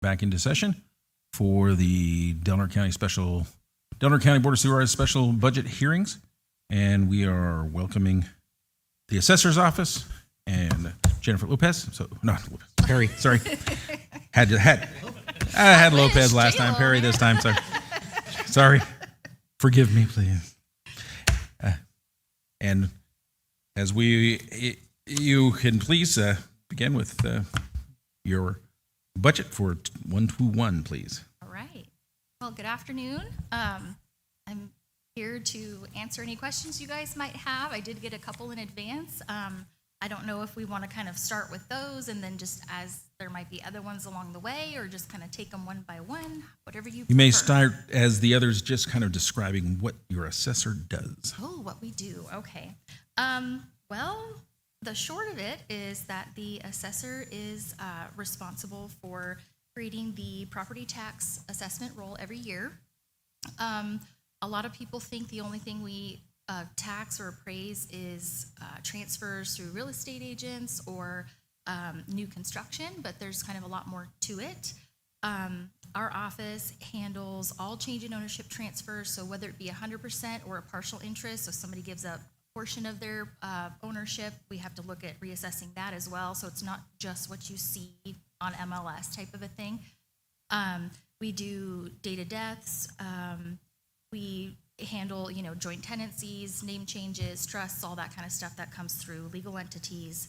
back into session for the Delaware County Board of Supervisors special budget hearings. And we are welcoming the assessor's office and Jennifer Lopez. Perry, sorry. I had Lopez last time, Perry this time. Sorry. Forgive me, please. And as you can please begin with your budget for 121, please. All right. Well, good afternoon. I'm here to answer any questions you guys might have. I did get a couple in advance. I don't know if we want to kind of start with those and then just as there might be other ones along the way, or just kind of take them one by one, whatever you prefer. You may start as the others, just kind of describing what your assessor does. Oh, what we do. Okay. Well, the short of it is that the assessor is responsible for creating the property tax assessment roll every year. A lot of people think the only thing we tax or appraise is transfers through real estate agents or new construction, but there's kind of a lot more to it. Our office handles all change in ownership transfers, so whether it be 100% or a partial interest, so somebody gives up a portion of their ownership, we have to look at reassessing that as well, so it's not just what you see on MLS type of a thing. We do data deaths, we handle, joint tenancies, name changes, trusts, all that kind of stuff that comes through, legal entities.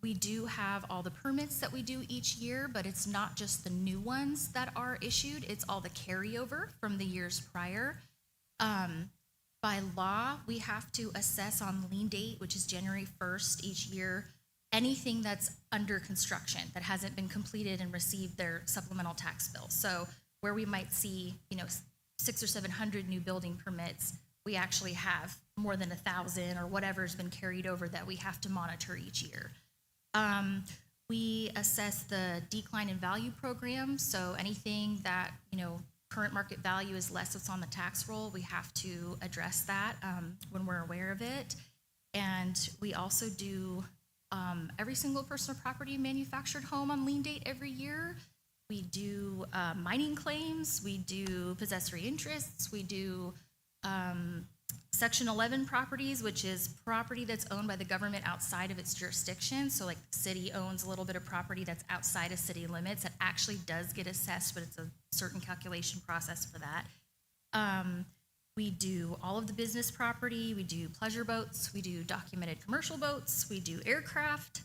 We do have all the permits that we do each year, but it's not just the new ones that are issued, it's all the carryover from the years prior. By law, we have to assess on lien date, which is January 1st each year, anything that's under construction that hasn't been completed and received their supplemental tax bill. So where we might see, 600 or 700 new building permits, we actually have more than 1,000 or whatever's been carried over that we have to monitor each year. We assess the decline in value program, so anything that, current market value is less what's on the tax roll, we have to address that when we're aware of it. And we also do every single personal property manufactured home on lien date every year. We do mining claims, we do possessory interests, we do Section 11 properties, which is property that's owned by the government outside of its jurisdiction. So like the city owns a little bit of property that's outside of city limits that actually does get assessed, but it's a certain calculation process for that. We do all of the business property, we do pleasure boats, we do documented commercial boats, we do aircraft.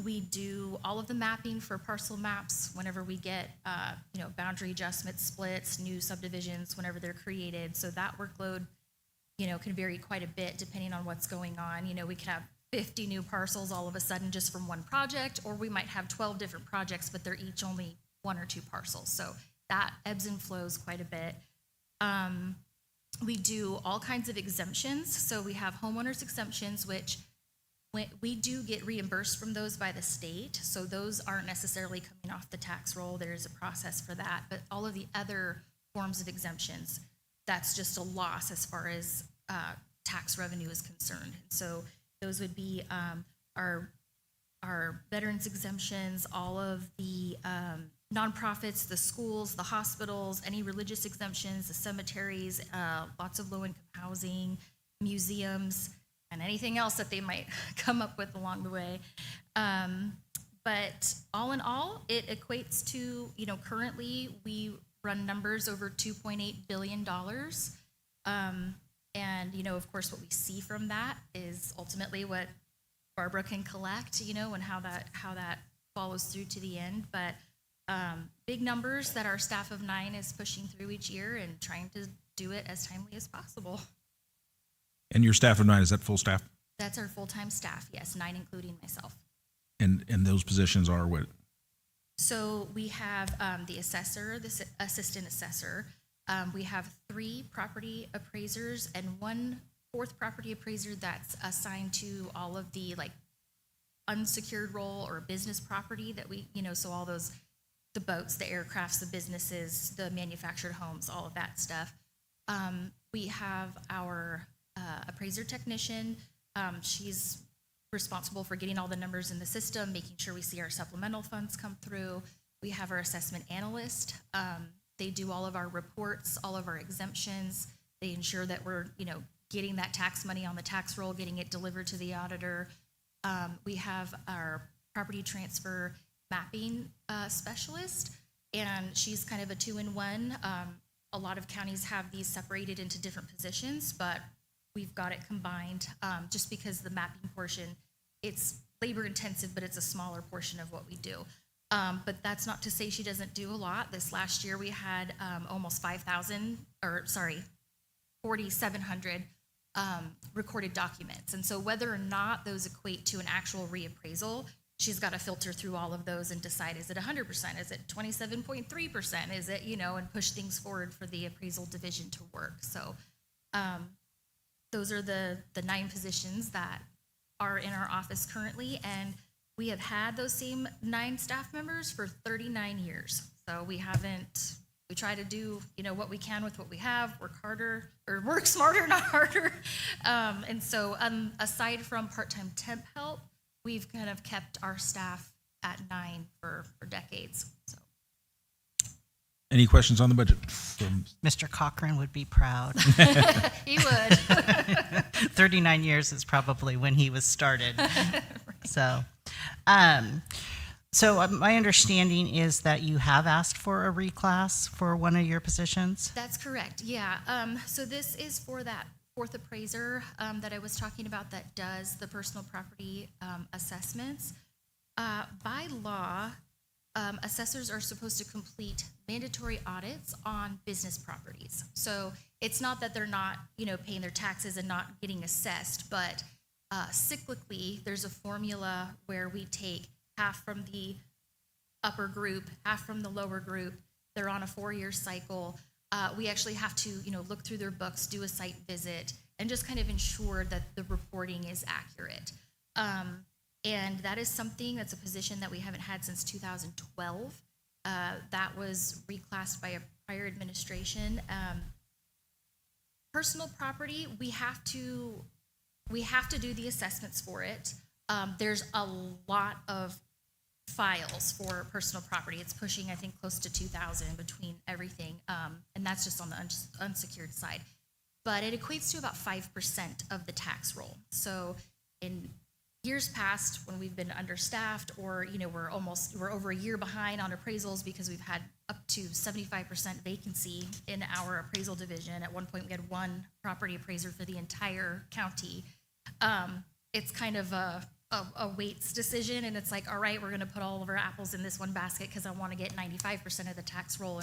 We do all of the mapping for parcel maps whenever we get, boundary adjustments, splits, new subdivisions, whenever they're created. So that workload, can vary quite a bit depending on what's going on. We could have 50 new parcels all of a sudden just from one project, or we might have 12 different projects, but they're each only 1 or 2 parcels. So that ebbs and flows quite a bit. We do all kinds of exemptions. So we have homeowners exemptions, which we do get reimbursed from those by the state, so those aren't necessarily coming off the tax roll. There's a process for that, but all of the other forms of exemptions, that's just a loss as far as tax revenue is concerned. So those would be our veterans exemptions, all of the nonprofits, the schools, the hospitals, any religious exemptions, the cemeteries, lots of low-income housing, museums, and anything else that they might come up with along the way. But all in all, it equates to, currently we run numbers over $2.8 billion. And, of course, what we see from that is ultimately what Barbara can collect, and how that follows through to the end. But big numbers that our staff of 9 is pushing through each year and trying to do it as timely as possible. And your staff of 9, is that full staff? That's our full-time staff, yes, 9 including myself. And those positions are what? So we have the assessor, the assistant assessor. We have 3 property appraisers and 1 fourth property appraiser that's assigned to all of the unsecured role or business property that we, so all those, the boats, the aircrafts, the businesses, the manufactured homes, all of that stuff. We have our appraiser technician. She's responsible for getting all the numbers in the system, making sure we see our supplemental funds come through. We have our assessment analyst. They do all of our reports, all of our exemptions. They ensure that we're, getting that tax money on the tax roll, getting it delivered to the auditor. We have our property transfer mapping specialist, and she's kind of a 2-in-1. A lot of counties have these separated into different positions, but we've got it combined just because the mapping portion, it's labor intensive, but it's a smaller portion of what we do. But that's not to say she doesn't do a lot. This last year we had almost 4,700 recorded documents. And so whether or not those equate to an actual reappraisal, she's got to filter through all of those and decide, is it 100%? Is it 27.3%? Is it, and push things forward for the appraisal division to work. So those are the 9 positions that are in our office currently. And we have had those same 9 staff members for 39 years. So we try to do, what we can with what we have, work smarter, not harder. And so aside from part-time temp help, we've kind of kept our staff at 9 for decades. So. Any questions on the budget? Mr. Cochran would be proud. He would. 39 years is probably when he was started. Right. So my understanding is that you have asked for a reclass for one of your positions? That's correct, yeah. So this is for that 4th appraiser that I was talking about that does the personal property assessments. By law, assessors are supposed to complete mandatory audits on business properties. So it's not that they're not, paying their taxes and not getting assessed, but cyclically, there's a formula where we take half from the upper group, half from the lower group. They're on a 4-year cycle. We actually have to, look through their books, do a site visit, and just kind of ensure that the reporting is accurate. And that is that's a position that we haven't had since 2012. That was reclassed by a prior administration. Personal property, we have to do the assessments for it. There's a lot of files for personal property. It's pushing, I think, close to 2,000 between everything, and that's just on the unsecured side. But it equates to about 5% of the tax roll. So in years past, when we've been understaffed, or we're over a year behind on appraisals because we've had up to 75% vacancy in our appraisal division. At one point, we had 1 property appraiser for the entire county. It's kind of a weights decision, and it's like, all right, we're going to put all of our apples in this one basket because I want to get 95% of the tax roll,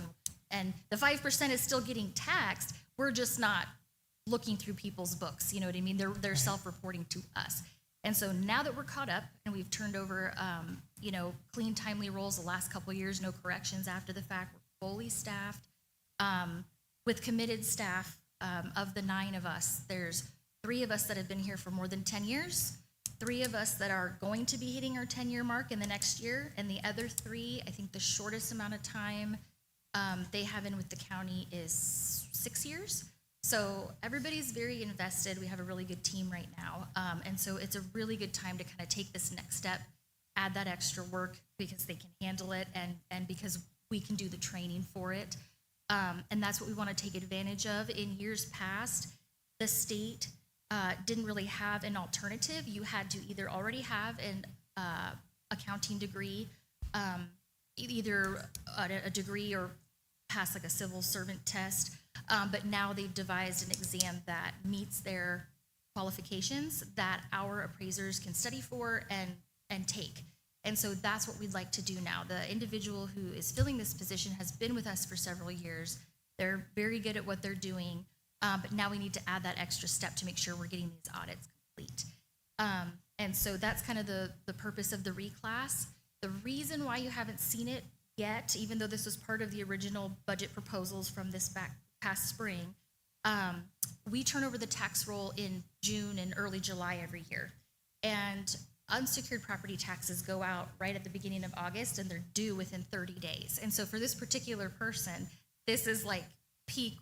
and the 5% is still getting taxed. We're just not looking through people's books. You know what I mean? They're self-reporting to us. And so now that we're caught up and we've turned over, clean, timely rolls the last couple of years, no corrections after the fact, we're fully staffed with committed staff. Of the 9 of us, there's 3 of us that have been here for more than 10 years, 3 of us that are going to be hitting our 10-year mark in the next year, and the other 3, I think the shortest amount of time they have in with the county is 6 years. So everybody's very invested. We have a really good team right now. And so it's a really good time to kind of take this next step, add that extra work because they can handle it and because we can do the training for it. And that's what we want to take advantage of. In years past, the state didn't really have an alternative. You had to either already have an accounting degree, either a degree or pass like a civil servant test. But now they've devised an exam that meets their qualifications that our appraisers can study for and take. And so that's what we'd like to do now. The individual who is filling this position has been with us for several years. They're very good at what they're doing, but now we need to add that extra step to make sure we're getting these audits complete. And so that's kind of the purpose of the reclass. The reason why you haven't seen it yet, even though this was part of the original budget proposals from this past spring, we turn over the tax roll in June and early July every year. And unsecured property taxes go out right at the beginning of August, and they're due within 30 days. And so for this particular person, this is like peak,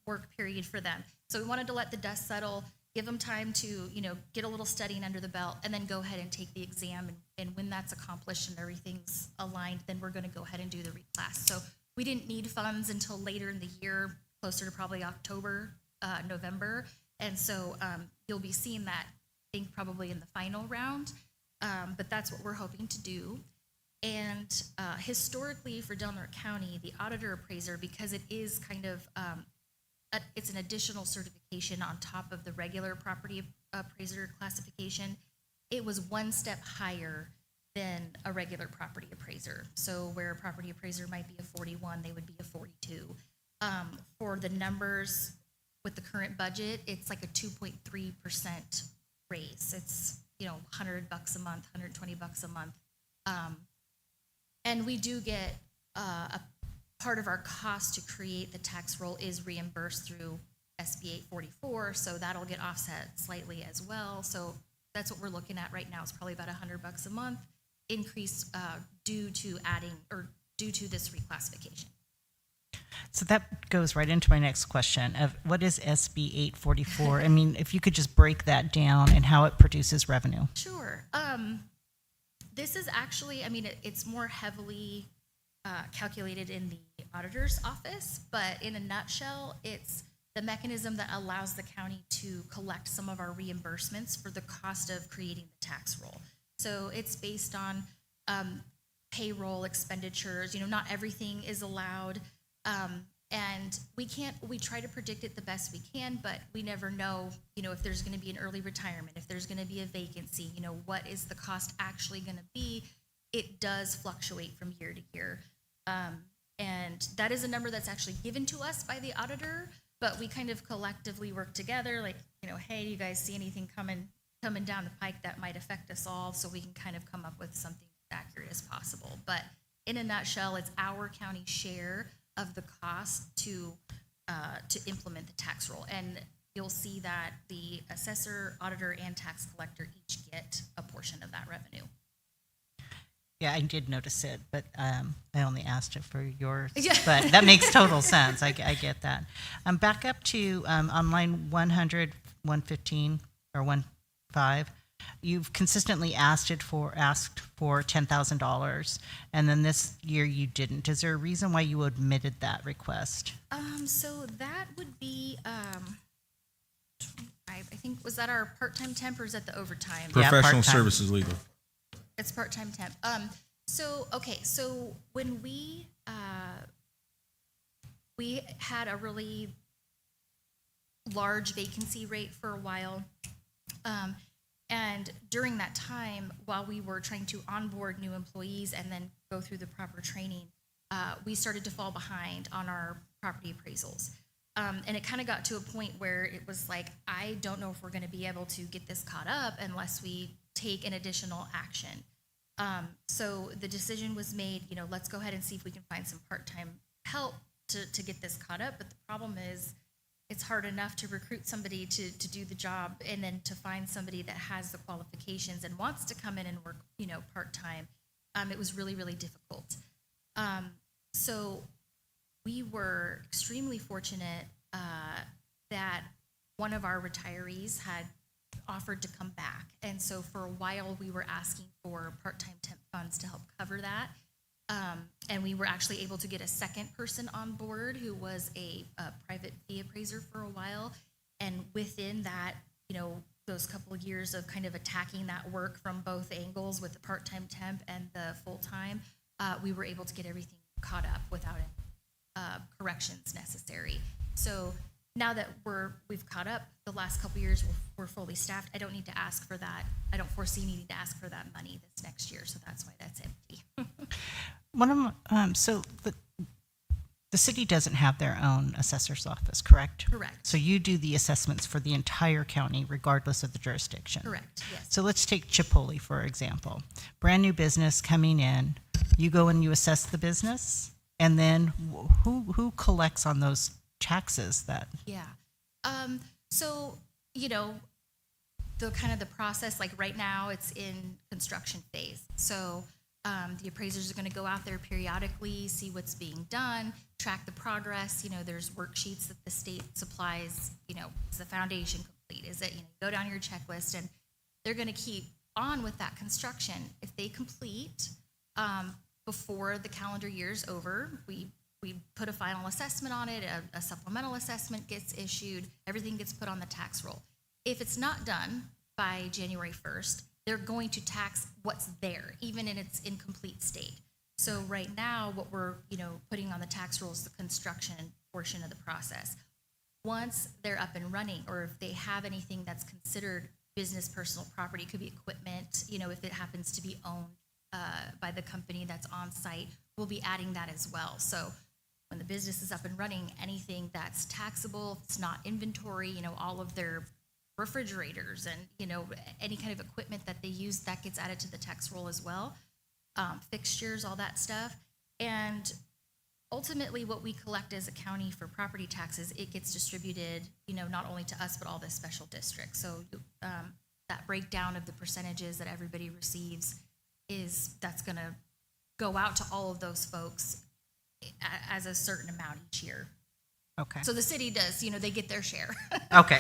work period for them. So we wanted to let the dust settle, give them time to, get a little studying under the belt, and then go ahead and take the exam. And when that's accomplished and everything's aligned, then we're going to go ahead and do the reclass. So we didn't need funds until later in the year, closer to probably October, November. And so you'll be seeing that, I think, probably in the final round. But that's what we're hoping to do. And historically for Del Norte County, the auditor appraiser, because it is kind of, it's an additional certification on top of the regular property appraiser classification, it was one step higher than a regular property appraiser. So where a property appraiser might be a 41, they would be a 42. For the numbers with the current budget, it's like a 2.3% raise. It's, $100 a month, $120 a month. And we do get a part of our cost to create the tax roll is reimbursed through SB 844, so that'll get offset slightly as well. So that's what we're looking at right now. It's probably about $100 a month increase due to this reclassification. So that goes right into my next question of what is SB 844? I mean, if you could just break that down and how it produces revenue. Sure. This is actually, it's more heavily calculated in the auditor's office, but in a nutshell, it's the mechanism that allows the county to collect some of our reimbursements for the cost of creating the tax roll. So it's based on payroll expenditures. Not everything is allowed. And we try to predict it the best we can, but we never know, if there's going to be an early retirement, if there's going to be a vacancy, what is the cost actually going to be? It does fluctuate from year to year. And that is a number that's actually given to us by the auditor, but we kind of collectively work together, like, hey, you guys see anything coming down the pike that might affect us all, so we can kind of come up with something as accurate as possible. But in a nutshell, it's our county share of the cost to implement the tax roll. And you'll see that the assessor, auditor, and tax collector each get a portion of that revenue. Yeah, I did notice it, but I only asked it for yours. Yeah. But that makes total sense. I get that. Back up to on line 100, 115, or 15. You've consistently asked for $10,000, and then this year you didn't. Is there a reason why you omitted that request? So that would be, I think, was that our part-time temp or is that the overtime? Yeah, Professional part-time. services legal. It's part-time temp. So when we had a really large vacancy rate for a while, and during that time, while we were trying to onboard new employees and then go through the proper training, we started to fall behind on our property appraisals. And it kind of got to a point where it was like, I don't know if we're going to be able to get this caught up unless we take an additional action. So the decision was made, let's go ahead and see if we can find some part-time help to get this caught up. But the problem is, it's hard enough to recruit somebody to do the job, and then to find somebody that has the qualifications and wants to come in and work, part-time. It was really, really difficult. So we were extremely fortunate that one of our retirees had offered to come back. And so for a while, we were asking for part-time temp funds to help cover that. And we were actually able to get a second person on board who was a private fee appraiser for a while. And within that, those couple of years of kind of attacking that work from both angles with the part-time temp and the full-time, we were able to get everything caught up without corrections necessary. So now that we've caught up, the last couple of years we're fully staffed. I don't need to ask for that. I don't foresee needing to ask for that money this next year, so that's why that's empty. So the city doesn't have their own assessor's office, correct? Correct. So you do the assessments for the entire county, regardless of the jurisdiction. Correct, yes. So let's take Chipotle, for example. Brand new business coming in. You go and you assess the business, and then who collects on those taxes that? Yeah. So, the kind of the process, like right now it's in construction phase. So The appraisers are going to go out there periodically, see what's being done, track the progress. There's worksheets that the state supplies. Is the foundation complete? Is it, go down your checklist, and they're going to keep on with that construction. If they complete before the calendar year's over, we put a final assessment on it, a supplemental assessment gets issued, everything gets put on the tax roll. If it's not done by January 1st, they're going to tax what's there, even in its incomplete state. So right now, what we're, putting on the tax roll is the construction portion of the process. Once they're up and running, or if they have anything that's considered business personal property, it could be equipment, if it happens to be owned by the company that's on site, we'll be adding that as well. So when the business is up and running, anything that's taxable, it's not inventory, all of their refrigerators and, any kind of equipment that they use, that gets added to the tax roll as well. Fixtures, all that stuff. And ultimately what we collect as a county for property taxes, it gets distributed, not only to us, but all the special districts. So that breakdown of the percentages that everybody receives that's going to go out to all of those folks as a certain amount each year. Okay. So the city does, they get their share. Okay.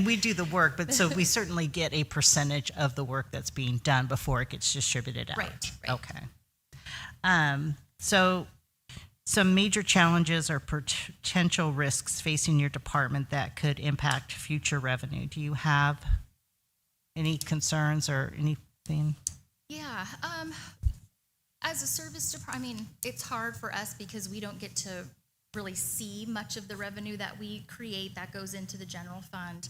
We do the work, but so we certainly get a percentage of the work that's being done before it gets distributed out. Right. Okay. So some major challenges or potential risks facing your department that could impact future revenue. Do you have any concerns or anything? Yeah. As a service department, it's hard for us because we don't get to really see much of the revenue that we create that goes into the general fund.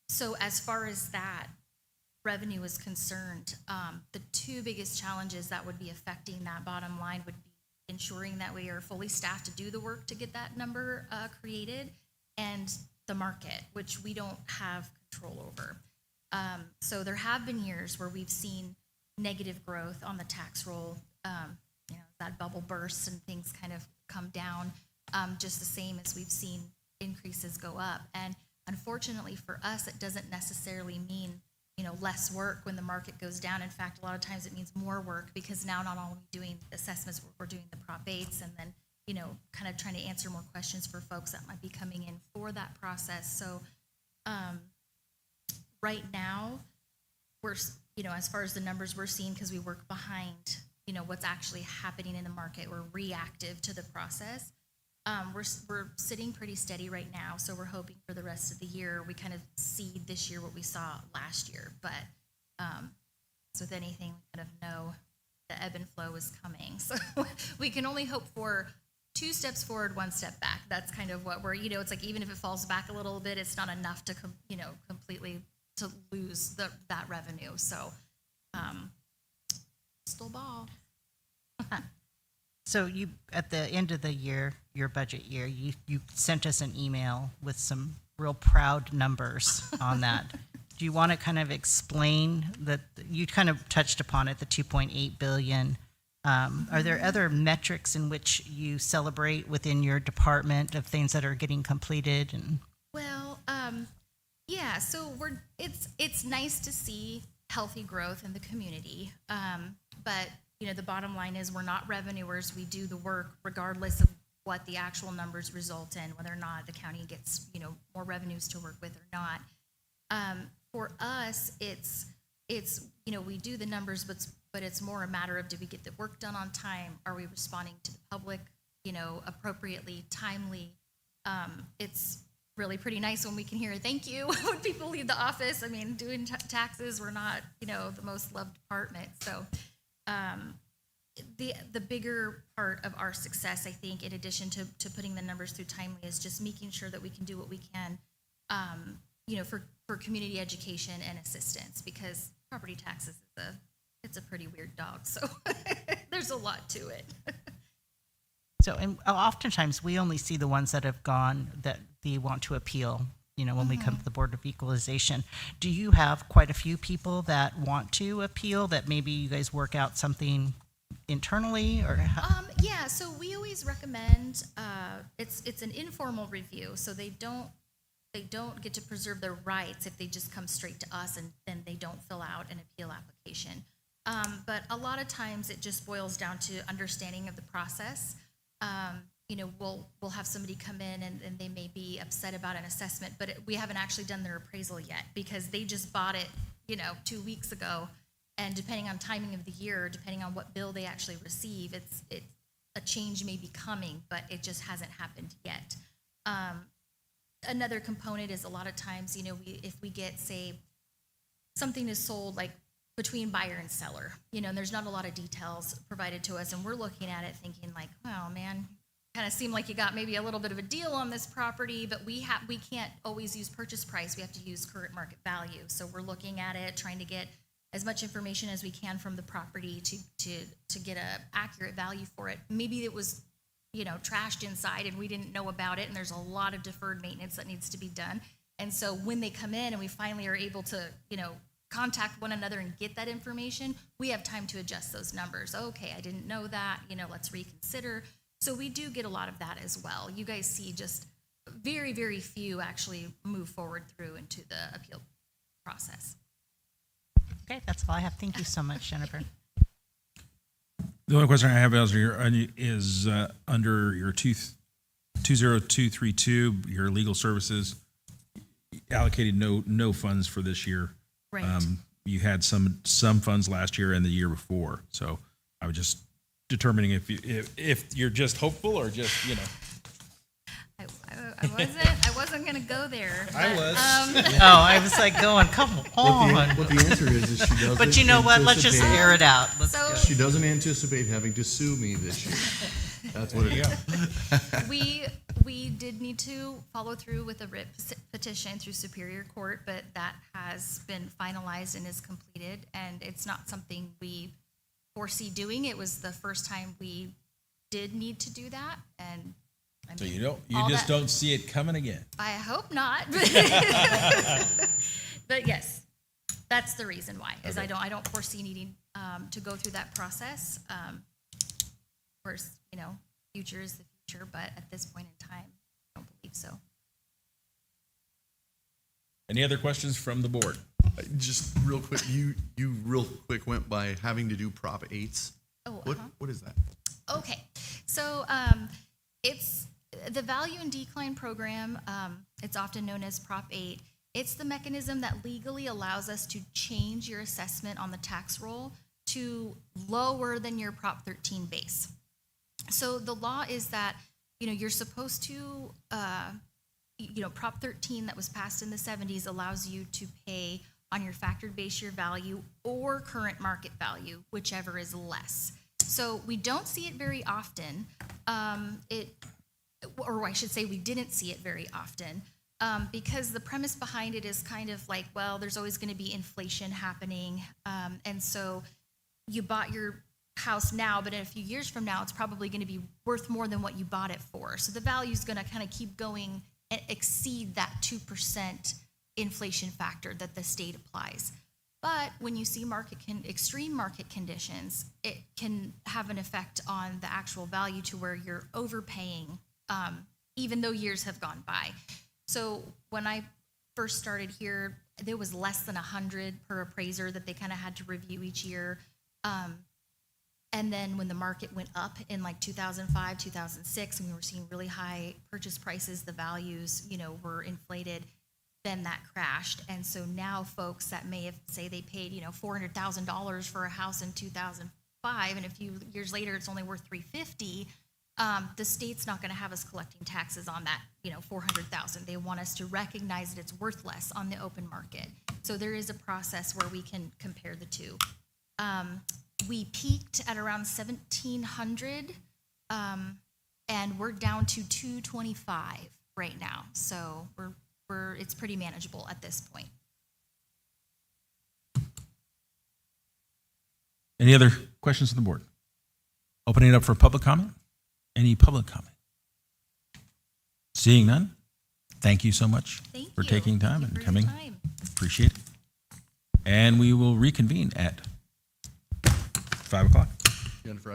So as far as that revenue is concerned, the two biggest challenges that would be affecting that bottom line would be ensuring that we are fully staffed to do the work to get that number created, and the market, which we don't have control over. So there have been years where we've seen negative growth on the tax roll, that bubble bursts and things kind of come down, just the same as we've seen increases go up. And unfortunately for us, it doesn't necessarily mean, less work when the market goes down. In fact, a lot of times it means more work, because now not only doing assessments, we're doing the Prop 8s, and then, kind of trying to answer more questions for folks that might be coming in for that process. So right now, we're, as far as the numbers we're seeing, because we work behind, what's actually happening in the market, we're reactive to the process. We're sitting pretty steady right now, so we're hoping for the rest of the year we kind of see this year what we saw last year. But as with anything, we kind of know the ebb and flow is coming, so we can only hope for 2 steps forward, 1 step back. That's kind of what we're, it's like, even if it falls back a little bit, it's not enough to completely to lose that revenue. So still ball. So you, at the end of the year, your budget year, you sent us an email with some real proud numbers on that. Do you want to kind of explain that? You kind of touched upon it, the 2.8 billion. Are there other metrics in which you celebrate within your department of things that are getting completed? And well, yeah. So it's nice to see healthy growth in the community, but the bottom line is we're not revenuers. We do the work regardless of what the actual numbers result in, whether or not the county gets, more revenues to work with or not. For us, it's we do the numbers, but it's more a matter of, did we get the work done on time? Are we responding to the public, appropriately, timely? It's really pretty nice when we can hear thank you when people leave the office. I mean, doing taxes, we're not, the most loved department. So the bigger part of our success, I think, in addition to putting the numbers through timely, is just making sure that we can do what we can, for community education and assistance, because property taxes it's a pretty weird dog. So there's a lot to it. so, and oftentimes we only see the ones that have gone that they want to appeal. When we come to the Board of Equalization, do you have quite a few people that want to appeal, that maybe you guys work out something internally, or yeah, so we always recommend it's an informal review, so they don't get to preserve their rights if they just come straight to us and then they don't fill out an appeal application. But a lot of times it just boils down to understanding of the process. We'll have somebody come in and they may be upset about an assessment, but we haven't actually done their appraisal yet because they just bought it, 2 weeks ago. And depending on timing of the year, depending on what bill they actually receive, a change may be coming, but it just hasn't happened yet. Another component is a lot of times, if we get, say, something is sold like between buyer and seller, and there's not a lot of details provided to us, and we're looking at it thinking like, oh man, kind of seemed like you got maybe a little bit of a deal on this property, but we can't always use purchase price. We have to use current market value. So we're looking at it, trying to get as much information as we can from the property to get a accurate value for it. Maybe it was, trashed inside and we didn't know about it, and there's a lot of deferred maintenance that needs to be done. And so when they come in and we finally are able to, contact one another and get that information, we have time to adjust those numbers. Okay, I didn't know that, let's reconsider. So we do get a lot of that as well. You guys see just very, very few actually move forward through into the appeal process. Okay, that's all I have. Thank you so much, Jennifer. The only question I have is under your 20232, your legal services allocated no funds for this year. Right. You had some funds last year and the year before. So I was just determining if you're just hopeful or just, I wasn't going to go there. But, I was. I was like going, come on. What the answer is she doesn't. But you know what? Let's just anticipate- air it out. Let's So- go. She doesn't anticipate having to sue me this year. That's what it is. We did need to follow through with a writ petition through Superior Court, but that has been finalized and is completed, and it's not something we foresee doing. It was the first time we did need to do that, and I So mean, you all just that- don't see it coming again. I hope not. But yes, that's the reason why, is Okay. I don't foresee needing to go through that process. Of course, future is the future, but at this point in time, I don't believe so. Any other questions from the board? Just real quick, you real quick went by having to do Prop 8s. Oh, What is that? Okay, so it's the Value and Decline Program. It's often known as Prop 8. It's the mechanism that legally allows us to change your assessment on the tax roll to lower than your Prop 13 base. So the law is that, you're supposed to, Prop 13 that was passed in the 70s allows you to pay on your factored base year value or current market value, whichever is less. So we don't see it very often. Or I should say we didn't see it very often because the premise behind it is kind of like, well, there's always going to be inflation happening. And so you bought your house now, but in a few years from now, it's probably going to be worth more than what you bought it for. So the value is going to kind of keep going and exceed that 2% inflation factor that the state applies. But when you see extreme market conditions, it can have an effect on the actual value to where you're overpaying, even though years have gone by. So when I first started here, there was less than 100 per appraiser that they kind of had to review each year. And then when the market went up in like 2005, 2006, and we were seeing really high purchase prices, the values, were inflated, then that crashed. And so now folks that may have, say they paid, $400,000 for a house in 2005, and a few years later it's only worth $350,000, the state's not going to have us collecting taxes on that, $400,000. They want us to recognize that it's worth less on the open market. So there is a process where we can compare the two. We peaked at around 1,700, and we're down to 225 right now. So it's pretty manageable at this point. Any other questions on the board? Opening it up for public comment? Any public comment? Seeing none? Thank you so much Thank for you. taking time Thank you and for coming. your time. Appreciate it. And we will reconvene at 5 o'clock. Jennifer,